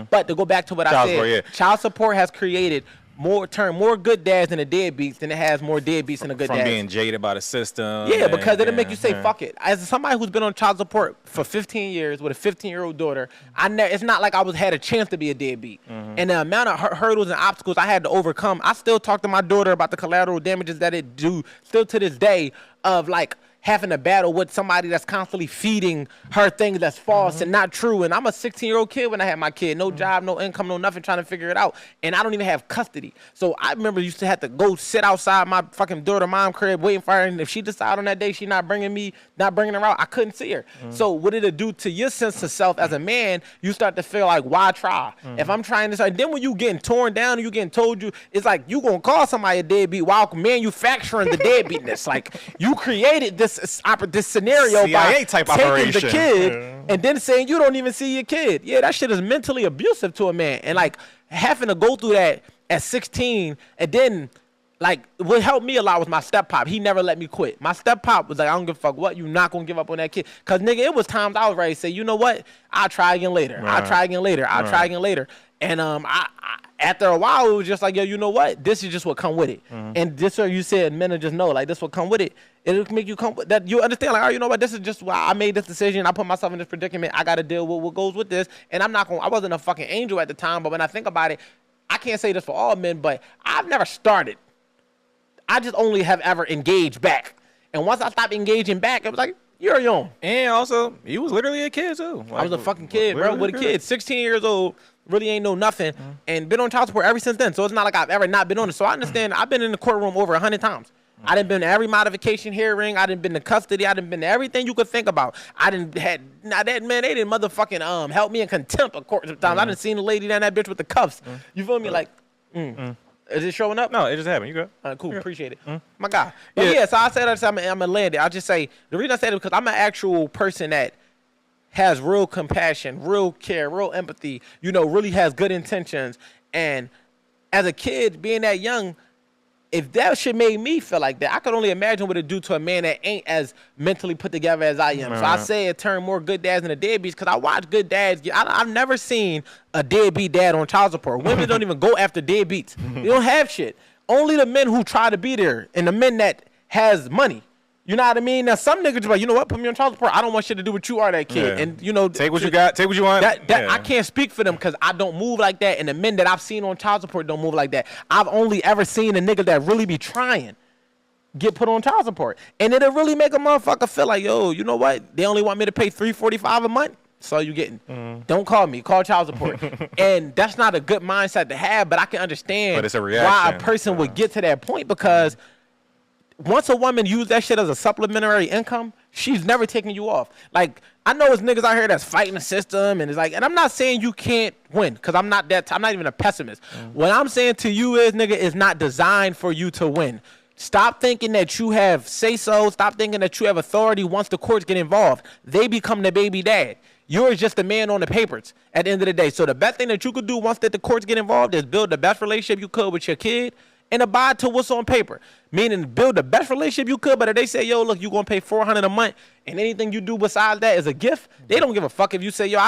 But to go back to what I said, child support has created more good dads in the deadbeats than it has more deadbeats in the good dads. From being jaded by the system. Yeah, because it'll make you say, fuck it. As somebody who's been on child support for 15 years with a 15-year-old daughter, it's not like I had a chance to be a deadbeat. And the amount of hurdles and obstacles I had to overcome, I still talk to my daughter about the collateral damages that it do still to this day of like, having a battle with somebody that's constantly feeding her things that's false and not true. And I'm a 16-year-old kid when I had my kid. No job, no income, no nothing, trying to figure it out. And I don't even have custody. So I remember used to have to go sit outside my fucking daughter mom crib waiting for her. And if she decide on that day she not bringing her out, I couldn't see her. So what did it do to your sense of self as a man? You start to feel like, why try? If I'm trying this, and then when you getting torn down and you getting told it's like you gonna call somebody a deadbeat while manufacturing the deadbeatness. Like you created this scenario CIA by type taking operation. The kid and then saying you don't even see your kid. Yeah, that shit is mentally abusive to a man. And like having to go through that at 16 and then like what helped me a lot was my step pop. He never let me quit. My step pop was like, I don't give a fuck what, you not gonna give up on that kid. Cause nigga, it was times I was ready to say, you know what? I'll try again later. I'll try again later. I'll try again later. And I after a while, it was just like, yo, you know what? This is just what come with it. And this what you said, men are just know, like this will come with it. It'll make you come with that. You understand, like, oh, you know what? This is just why I made this decision. I put myself in this predicament. I got to deal with what goes with this. And I wasn't a fucking angel at the time, but when I think about it, I can't say this for all men, but I've never started. I just only have ever engaged back. And once I stopped engaging back, it was like, you're young. And also, you was literally a kid too. Like, I was a fucking kid, bro, with a kid, 16 years old. Really ain't know nothing, and been on child support ever since then. So it's not like I've ever not been on it. So I understand. I've been in the courtroom over 100 times. I done been to every modification hearing. I done been to custody. I done been to everything you could think about. I done had they didn't motherfucking help me in contempt of court sometimes. I done seen the lady down that bitch with the cuffs. You feel me? Like, is it showing up? No, it just happened. You go. Cool, appreciate it. My God. But yeah, so I said that I'm gonna land it. I just say the reason I said it because I'm an actual person that has real compassion, real care, real empathy, really has good intentions. And as a kid, being that young, if that shit made me feel like that, I could only imagine what it do to a man that ain't as mentally put together as I am. So I say it turned more good dads into deadbeats because I watch good dads. I've never seen a deadbeat dad on child support. Women don't even go after deadbeats. They don't have shit. Only the men who try to be there and the men that has money. You know what I mean? Now, some niggas be like, you know what? Put me on child support. I don't want shit to do with you or that kid. Yeah. And, take what you got. Take what you want. I can't speak for them because I don't move like that. And the men that I've seen on child support don't move like that. I've only ever seen a nigga that really be trying get put on child support. And it'll really make a motherfucker feel like, yo, you know what? They only want me to pay $345 a month. That's all you getting. Don't call me. Call child support. And that's not a good mindset to have, but I can understand why a person would get to that point because once a woman use that shit as a supplementary income, she's never taking you off. Like, I know it's niggas out here that's fighting the system, and it's like, and I'm not saying you can't win, because I'm not even a pessimist. What I'm saying to you is, nigga, it's not designed for you to win. Stop thinking that you have say-so. Stop thinking that you have authority once the courts get involved. They become the baby dad. You're just the man on the papers at the end of the day. So the best thing that you could do once that the courts get involved is build the best relationship you could with your kid and abide to what's on paper. Meaning build the best relationship you could, but if they say, yo, look, you're going to pay $400 a month and anything you do besides that is a gift, they don't give a fuck if you say, yo,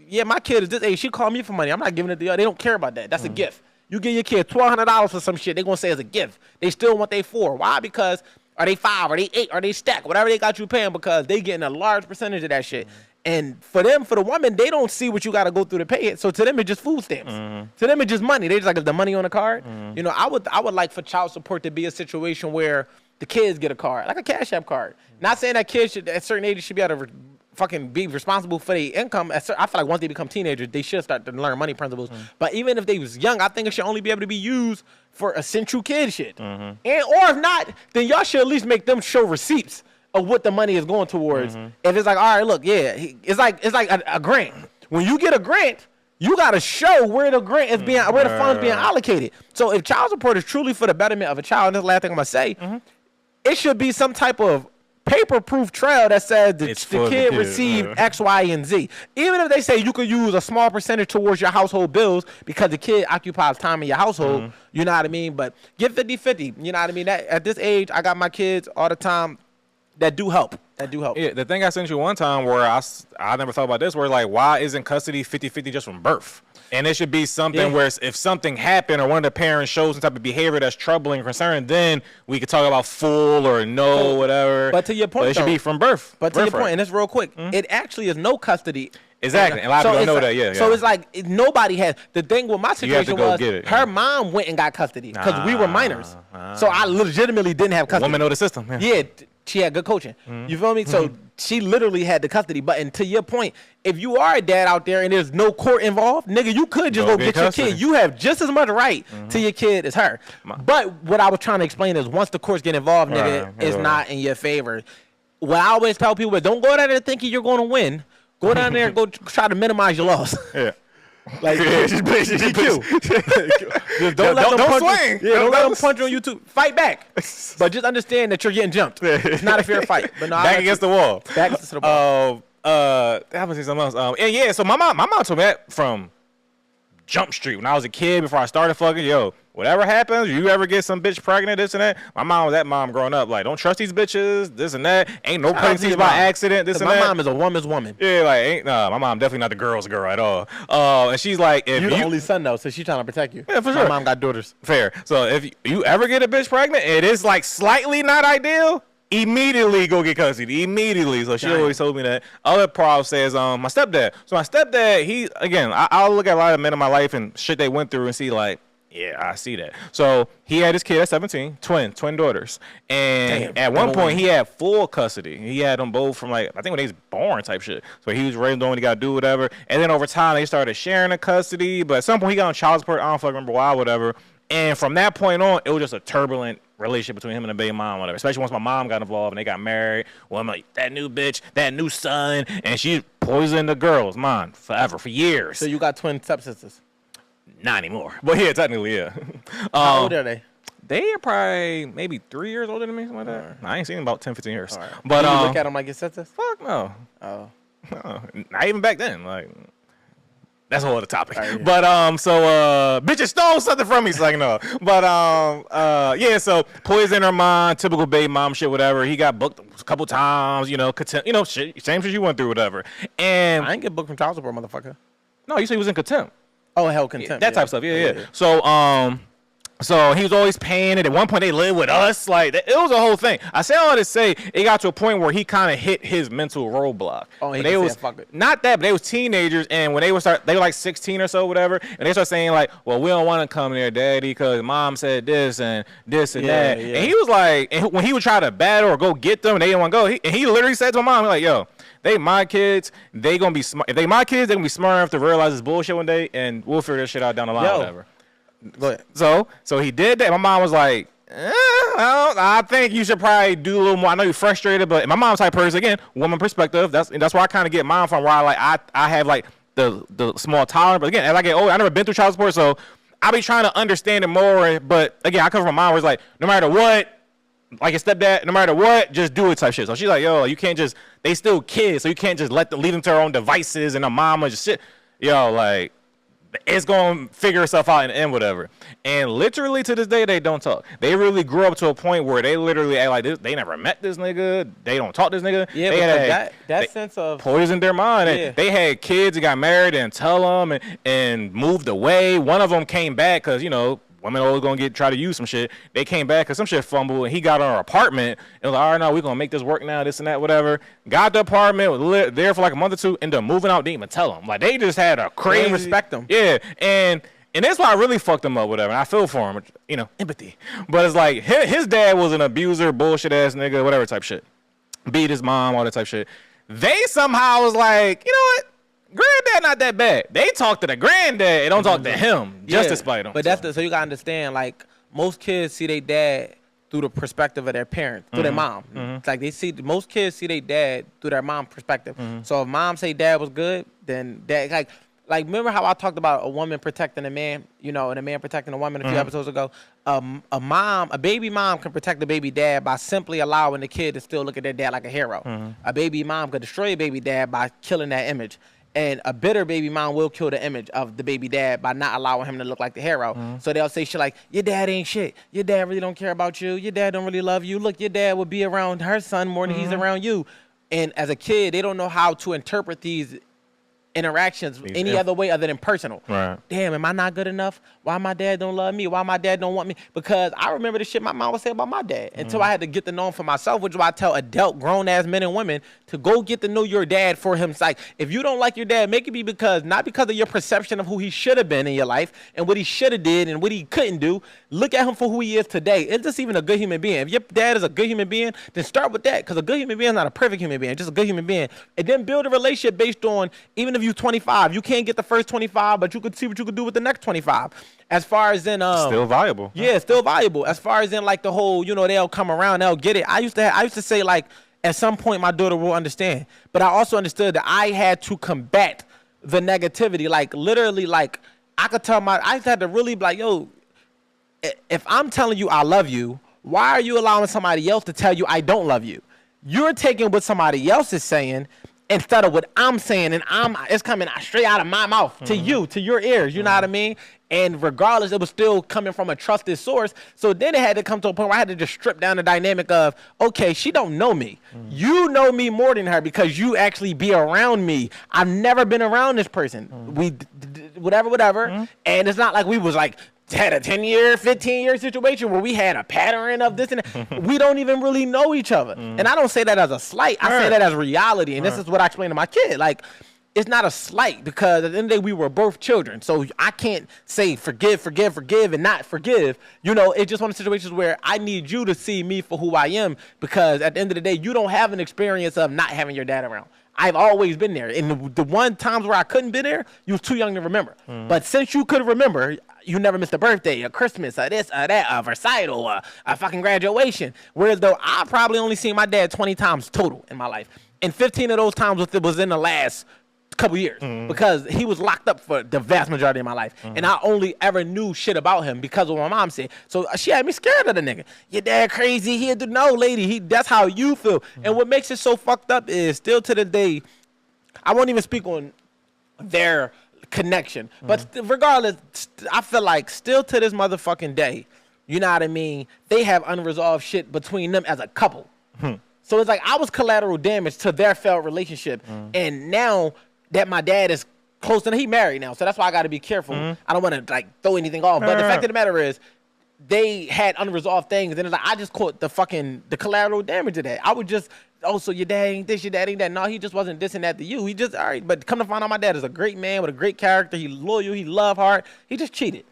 yeah, my kid is this age. She called me for money. I'm not giving it to y'all. They don't care about that. That's a gift. You give your kid $1,200 for some shit, they're going to say it's a gift. They still want they $4. Why? Because are they 5? Are they 8? Are they stacked? Whatever they got you paying because they getting a large percentage of that shit. And for them, for the woman, they don't see what you got to go through to pay it. So to them, it's just food stamps. To them, it's just money. They just like, is the money on the card? I would like for child support to be a situation where the kids get a card, like a Cash App card. Not saying that kids should, at certain ages, should be able to fucking be responsible for their income. I feel like once they become teenagers, they should start to learn money principles. But even if they was young, I think it should only be able to be used for essential kid shit. And or if not, then y'all should at least make them show receipts of what the money is going towards. If it's like, all right, look, yeah, it's like a grant. When you get a grant, you got to show where the grant is being, where the funds being allocated. So if child support is truly for the betterment of a child, and that's the last thing I'm gonna say, it should be some type of paper-proof trail that says the kid received X, Y, and Z. Even if they say you could use a small percentage towards your household bills because the kid occupies time in your household, you know what I mean? But get 50-50, you know what I mean? That, at this age, I got my kids all the time that do help. That do help. Yeah, the thing I sent you one time where I never thought about this, where like, why isn't custody 50-50 just from birth? And it should be something where if something happened or one of the parents shows some type of behavior that's troubling or concerning, then we could talk about full or no, whatever. But to your point, it should be from birth. But to your point, and it's real quick, it actually is no custody. Exactly. A lot of people don't know that. Yeah. So it's like nobody has. The thing with my situation was her mom went and got custody because we were minors. So I legitimately didn't have custody. Women know the system. Yeah, she had good coaching. You feel me? So she literally had the custody. But and to your point, if you are a dad out there and there's no court involved, nigga, you could just go get your kid. You have just as much right to your kid as her. But what I was trying to explain is once the courts get involved, nigga, it's not in your favor. What I always tell people is don't go down there thinking you're going to win. Go down there and go try to minimize your loss. Yeah. Like, just DQ. Just don't let them swing. Don't let them punch on YouTube. Fight back. But just understand that you're getting jumped. It's not a fair fight. But no, back against the wall. Back against the wall. I was say something else. And yeah, so my mom told me that from Jump Street when I was a kid before I started fucking. Yo, whatever happens, you ever get some bitch pregnant, this and that. My mom was that mom growing up. Like, don't trust these bitches, this and that. Ain't no pregnancies by accident, this and that. My mom is a woman's woman. Yeah, like, my mom definitely not the girl's girl at all. And she's like, if you're the only son, though, so she's trying to protect you. Yeah, for sure. My mom got daughters. Fair. So if you ever get a bitch pregnant, it is like slightly not ideal. Immediately go get custody. Immediately. So she always told me that. Other prof says, my stepdad. So my stepdad, he, again, I'll look at a lot of men in my life and shit they went through and see like, yeah, I see that. So he had his kid at 17, twin daughters. And at one point he had full custody. He had them both from like, I think when they was born type shit. So he was raising doing what he got to do, whatever. And then over time they started sharing the custody. But at some point he got on child support. I don't fucking remember why, whatever. And from that point on, it was just a turbulent relationship between him and the baby mom, whatever. Especially once my mom got involved and they got married. Well, I'm like, that new bitch, that new son, and she poisoned the girls, mine, forever, for years. So you got twin stepsisters? Not anymore. But yeah, technically, yeah. How old are they? They are probably maybe 3 years older than me, something like that. I ain't seen them about 10, 15 years. Right. But you look at them like your sisters? Fuck no. Oh. No, not even back then. Like, that's a whole other topic. Right, yeah. But bitches stole something from me, so like no. But yeah, so poison her mom, typical baby mom shit, whatever. He got booked a couple times, contempt, shit, same shit you went through, whatever. And I ain't get booked from child support, motherfucker. No, you said he was in contempt. Oh, hell, contempt. That type of stuff. Yeah. So he was always paying it. At one point, they lived with us. Like, it was a whole thing. I say all to say, it got to a point where he kind of hit his mental roadblock. Oh, he was fuck it. Not that, but they was teenagers, and when they were like 16 or so, whatever, and they start saying like, well, we don't want to come there, daddy, because mom said this and this and that. Yeah. And he was like, and when he would try to battle or go get them, and they didn't want to go, he literally said to my mom, like, yo, they my kids, they gonna be smart. If they my kids, they gonna be smart enough to realize this bullshit one day, and we'll figure this shit out down the line, whatever. Go ahead. So he did that. My mom was like, I think you should probably do a little more. I know you're frustrated, but my mom's type person, again, woman perspective. That's where I kind of get mine from. Where I have like the small tolerance. But again, as I get older, I never been through child support, so I be trying to understand it more. But again, I come from a mom where it's like, no matter what, like your stepdad, no matter what, just do it type shit. So she's like, yo, you can't just, they still kids, so you can't just leave them to their own devices and a mama just shit. Yo, like, it's going to figure itself out in the end, whatever. And literally to this day, they don't talk. They really grew up to a point where they literally act like this. They never met this nigga. They don't talk to this nigga. Yeah, they that sense of poisoned their mind. Yeah. They had kids and got married and tell them and moved away. One of them came back because, women always gonna try to use some shit. They came back because some shit fumbled and he got our apartment and was like, all right, now we're gonna make this work now, this and that, whatever. Got the apartment, was there for like a month or two, ended up moving out, didn't even tell him. Like, they just had a crazy. They respect them. Yeah. And that's why I really fucked him up, whatever. And I feel for him, empathy. But it's like his dad was an abuser, bullshit ass nigga, whatever type shit. Beat his mom, all that type shit. They somehow was like, you know what? Granddad not that bad. They talk to the granddad and don't talk to him just to spite him. But so you gotta understand, like, most kids see their dad through the perspective of their parents, through their mom. It's like most kids see their dad through their mom perspective. So if mom say dad was good, then dad like remember how I talked about a woman protecting a man, and a man protecting a woman a few episodes ago? A baby mom can protect the baby dad by simply allowing the kid to still look at their dad like a hero. A baby mom could destroy a baby dad by killing that image. And a bitter baby mom will kill the image of the baby dad by not allowing him to look like the hero. So they'll say shit like, your dad ain't shit. Your dad really don't care about you. Your dad don't really love you. Look, your dad would be around her son more than he's around you. And as a kid, they don't know how to interpret these interactions any other way other than personal. Right. Damn, am I not good enough? Why my dad don't love me? Why my dad don't want me? Because I remember the shit my mom would say about my dad until I had to get to know him for myself, which is why I tell adult grown-ass men and women to go get to know your dad for him. It's like, if you don't like your dad, make it be not because of your perception of who he should have been in your life and what he should have did and what he couldn't do. Look at him for who he is today. Is this even a good human being? If your dad is a good human being, then start with that, because a good human being is not a perfect human being, just a good human being. And then build a relationship based on, even if you're 25, you can't get the first 25, but you could see what you could do with the next 25. As far as in still valuable. Yeah, still valuable. As far as in like the whole, they'll come around, they'll get it. I used to say, like, at some point my daughter will understand. But I also understood that I had to combat the negativity. Like, literally, like, I just had to really be like, yo, if I'm telling you I love you, why are you allowing somebody else to tell you I don't love you? You're taking what somebody else is saying instead of what I'm saying, and it's coming straight out of my mouth to you, to your ears. You know what I mean? And regardless, it was still coming from a trusted source. So then it had to come to a point where I had to just strip down the dynamic of, okay, she don't know me. You know me more than her because you actually be around me. I've never been around this person. Whatever. And it's not like we was like, had a 10-year, 15-year situation where we had a pattern of this and that. We don't even really know each other. And I don't say that as a slight. I say that as reality. And this is what I explain to my kid. Like, it's not a slight, because at the end of the day, we were both children. So I can't say forgive, and not forgive. It's just one of the situations where I need you to see me for who I am, because at the end of the day, you don't have an experience of not having your dad around. I've always been there. And the one times where I couldn't be there, you was too young to remember. But since you could remember, you never missed a birthday, a Christmas, a this, a that, a recital, a fucking graduation. Whereas though I probably only seen my dad 20 times total in my life. And 15 of those times was in the last couple years, because he was locked up for the vast majority of my life. And I only ever knew shit about him because of what my mom said. So she had me scared of the nigga. Your dad crazy. He'll do no, lady. That's how you feel. And what makes it so fucked up is still to the day, I won't even speak on their connection. But regardless, I feel like still to this motherfucking day, you know what I mean? They have unresolved shit between them as a couple. So it's like I was collateral damage to their failed relationship. And now that my dad is close to, he married now, so that's why I got to be careful. I don't want to like throw anything off, but the fact of the matter is, they had unresolved things, and it's like I just caught the collateral damage of that. I would just, so your dad ain't this, your dad ain't that. No, he just wasn't this and that to you. He just, all right, but come to find out, my dad is a great man with a great character. He loyal, he love hard. He just cheated.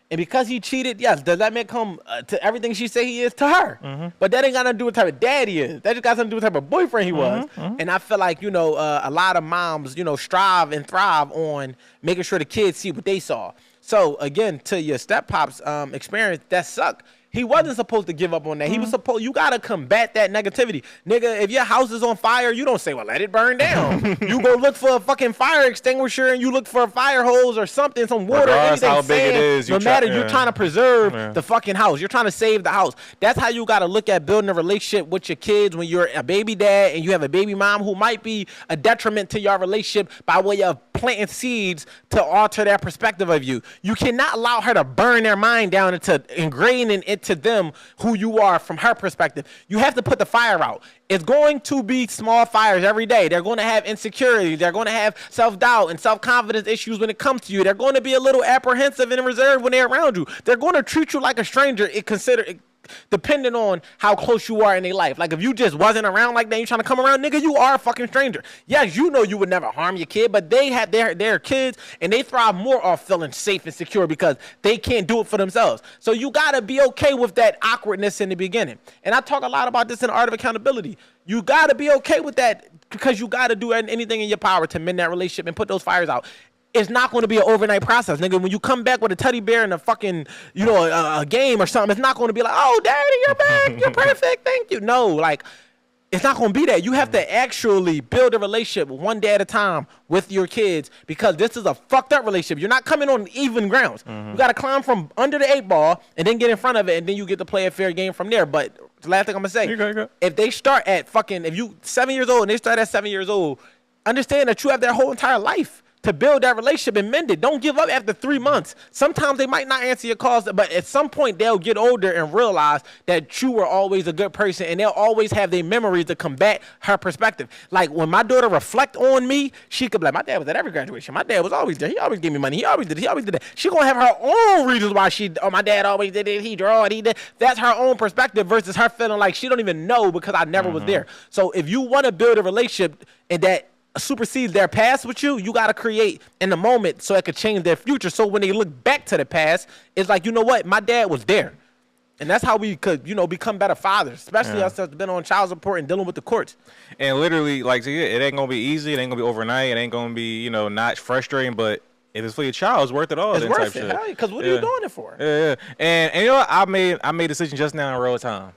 And because he cheated, yes, does that make him to everything she say he is to her? But that ain't got nothing to do with the type of dad he is. That just got something to do with the type of boyfriend he was. And I feel like, a lot of moms, strive and thrive on making sure the kids see what they saw. So, again, to your step-pop's experience, that sucked. He wasn't supposed to give up on that. He was supposed, you got to combat that negativity. Nigga, if your house is on fire, you don't say, well, let it burn down. You go look for a fucking fire extinguisher and you look for a fire hose or something, some water, anything, how big it is, no matter, you're trying to preserve the fucking house. You're trying to save the house. That's how you got to look at building a relationship with your kids when you're a baby dad and you have a baby mom who might be a detriment to your relationship by way of planting seeds to alter their perspective of you. You cannot allow her to burn their mind down into ingraining it to them who you are from her perspective. You have to put the fire out. It's going to be small fires every day. They're going to have insecurity. They're going to have self-doubt and self-confidence issues when it comes to you. They're going to be a little apprehensive and reserved when they're around you. They're going to treat you like a stranger. Depending on how close you are in their life. Like if you just wasn't around like that, you trying to come around, nigga, you are a fucking stranger. Yes, you know you would never harm your kid, but they have their kids and they thrive more off feeling safe and secure because they can't do it for themselves. So you gotta be okay with that awkwardness in the beginning. And I talk a lot about this in the Art of Accountability. You gotta be okay with that because you gotta do anything in your power to mend that relationship and put those fires out. It's not going to be an overnight process, nigga. When you come back with a teddy bear and a fucking, a game or something, it's not going to be like, oh, daddy, you're back. You're perfect. Thank you. No, like, it's not going to be that. You have to actually build a relationship one day at a time with your kids because this is a fucked up relationship. You're not coming on even grounds. You got to climb from under the 8 ball and then get in front of it and then you get to play a fair game from there. But the last thing I'm going to say, if they start at if you 7 years old and they start at 7 years old, understand that you have their whole entire life to build that relationship and mend it. Don't give up after 3 months. Sometimes they might not answer your calls, but at some point they'll get older and realize that you were always a good person, and they'll always have their memories to combat her perspective. Like when my daughter reflect on me, she could be like, my dad was at every graduation. My dad was always there. He always gave me money. He always did that. She gonna have her own reasons why my dad always did it. He draw it. He did. That's her own perspective versus her feeling like she don't even know because I never was there. So if you want to build a relationship and that supersedes their past with you, you got to create in the moment so it could change their future. So when they look back to the past, it's like, you know what? My dad was there. And that's how we could, become better fathers, especially us that's been on child support and dealing with the courts. And literally, like, it ain't going to be easy. It ain't going to be overnight. It ain't going to be, not frustrating. But if it's for your child, it's worth it all. It's worth it. Because what are you doing it for? Yeah. And you know what? I made a decision just now in real time.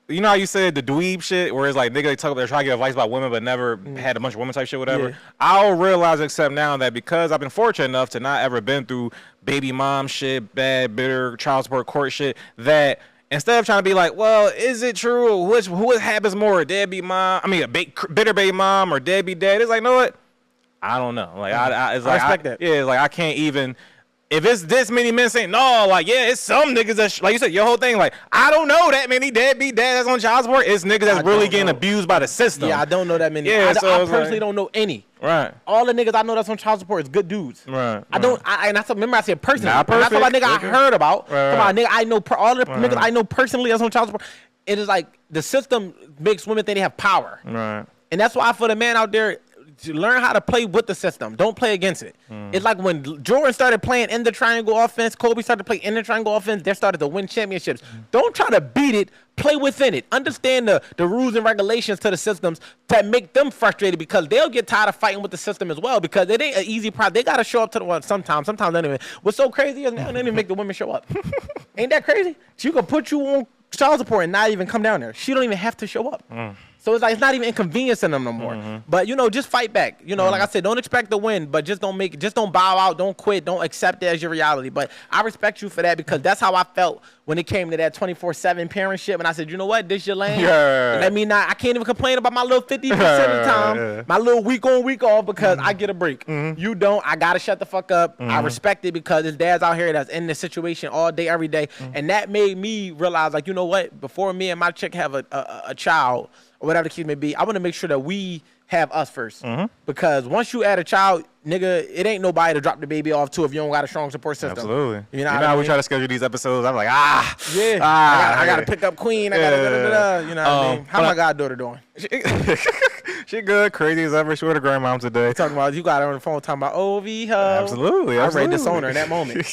You know how you said the dweeb shit, where it's like nigga they talk about they're trying to get advice about women but never had a bunch of women type shit, whatever. Yeah. I'll realize except now that because I've been fortunate enough to not ever been through baby mom shit, bad, bitter child support court shit, that instead of trying to be like, well, is it true? What happens more, a deadbeat mom? I mean, a bitter baby mom or deadbeat dad? It's like, know what? I don't know. Like, I respect that. Yeah, it's like I can't even. If it's this many men saying no, like, yeah, it's some niggas that, like you said, your whole thing, like, I don't know that many deadbeat dads on child support. It's niggas that's really getting abused by the system. Yeah, I don't know that many. Yeah, I personally don't know any. Right. All the niggas I know that's on child support is good dudes. Right. Remember I said personally. Not perfect. That's what nigga I heard about. Right. Come on, nigga, I know all the niggas I know personally that's on child support. It is like the system makes women think they have power. Right. And that's why for the man out there, to learn how to play with the system. Don't play against it. It's like when Jordan started playing in the triangle offense, Kobe started playing in the triangle offense, they started to win championships. Don't try to beat it. Play within it. Understand the rules and regulations to the systems that make them frustrated because they'll get tired of fighting with the system as well because it ain't an easy process. They got to show up to the one sometimes. Sometimes anyway. What's so crazy is now they didn't make the women show up. Ain't that crazy? She could put you on child support and not even come down there. She don't even have to show up. So it's like it's not even inconveniencing them no more. But just fight back. Like I said, don't expect to win, but just don't bow out, don't quit, don't accept it as your reality. But I respect you for that because that's how I felt when it came to that 24/7 parentship. And I said, you know what, this your lane. Yeah. Let me not. I can't even complain about my little 50% of the time, my little week on week off because I get a break. You don't. I gotta shut the fuck up. I respect it because there's dads out here that's in this situation all day, every day, and that made me realize, like, you know what, before me and my chick have a child, or whatever the case may be, I want to make sure that we have us first. Because once you add a child, nigga, it ain't nobody to drop the baby off to if you don't got a strong support system. Absolutely. You know how we try to schedule these episodes? I'm like, I got to pick up Queen. I got to, you know what I mean? How my goddaughter doing? She good, crazy as ever. She with her grandmom today. Talking about, you got her on the phone talking about OV hub. Absolutely. I read this on her in that moment.